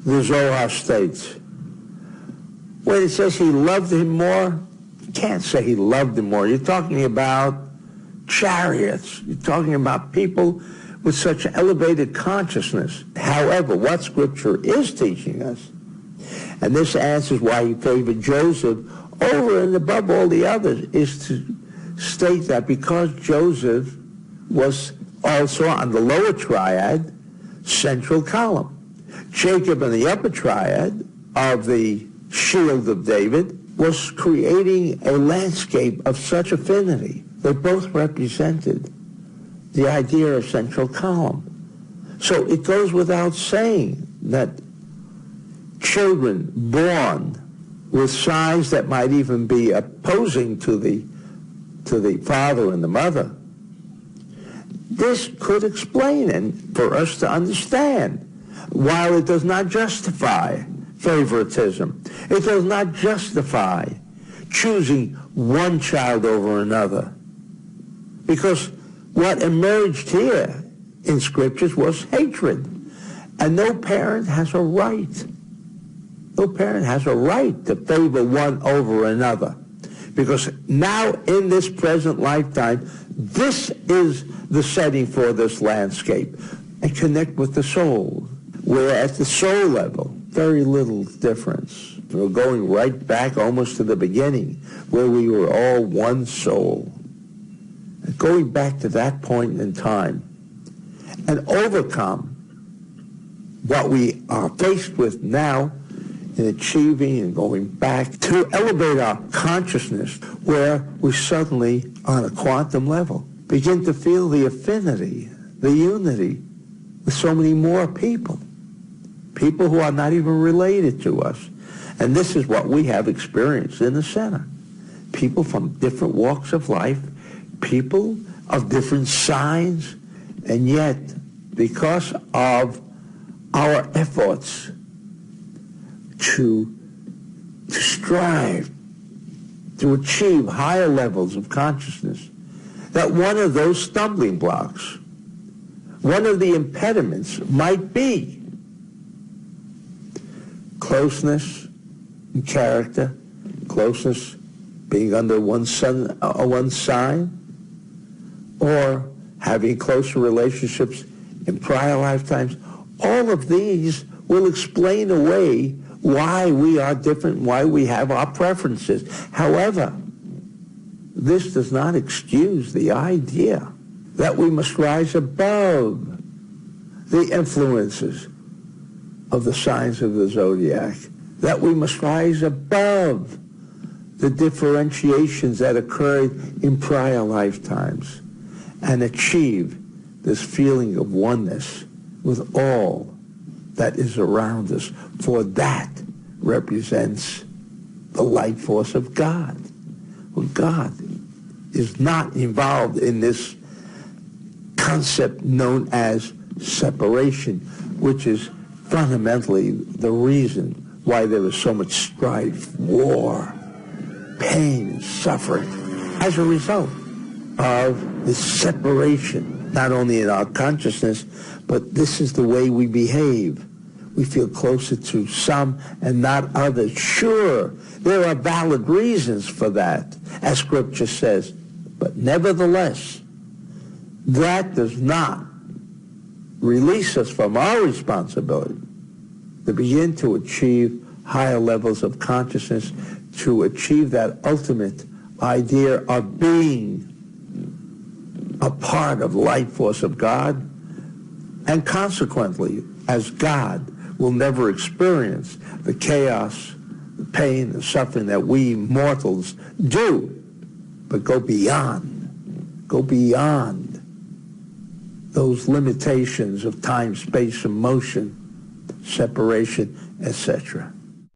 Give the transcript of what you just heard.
the Zohar states. When it says he loved him more, you can't say he loved him more. You're talking about chariots. You're talking about people with such elevated consciousness. However, what Scripture is teaching us, and this answers why he favored Joseph over and above all the others, is to state that because Joseph was also on the lower triad, central column. Jacob in the upper triad of the shield of David was creating a landscape of such affinity. They both represented the idea of central column. So it goes without saying that children born with signs that might even be opposing to the father and the mother, this could explain and for us to understand, while it does not justify favoritism, it does not justify choosing one child over another. Because what emerged here in Scriptures was hatred. And no parent has a right. No parent has a right to favor one over another. Because now in this present lifetime, this is the setting for this landscape. And connect with the soul. Where at the soul level, very little difference. We're going right back almost to the beginning, where we were all one soul. And going back to that point in time and overcome what we are faced with now in achieving and going back to elevate our consciousness, where we suddenly, on a quantum level, begin to feel the affinity, the unity with so many more people. People who are not even related to us. And this is what we have experienced in the center. People from different walks of life, people of different signs, and yet, because of our efforts to strive to achieve higher levels of consciousness, that one of those stumbling blocks, one of the impediments might be closeness in character, closeness being under one sign, or having closer relationships in prior lifetimes. All of these will explain away why we are different, why we have our preferences. However, this does not excuse the idea that we must rise above the influences of the signs of the zodiac, that we must rise above the differentiations that occurred in prior lifetimes and achieve this feeling of oneness with all that is around us, for that represents the light force of God. Well, God is not involved in this concept known as separation, which is fundamentally the reason why there is so much strife, war, pain, suffering, as a result of this separation, not only in our consciousness, but this is the way we behave. We feel closer to some and not others. Sure, there are valid reasons for that, as Scripture says, but nevertheless, that does not release us from our responsibility to begin to achieve higher levels of consciousness, to achieve that ultimate idea of being a part of the light force of God, and consequently, as God, will never experience the chaos, the pain, the suffering that we mortals do, but go beyond those limitations of time, space, and motion, separation, etc.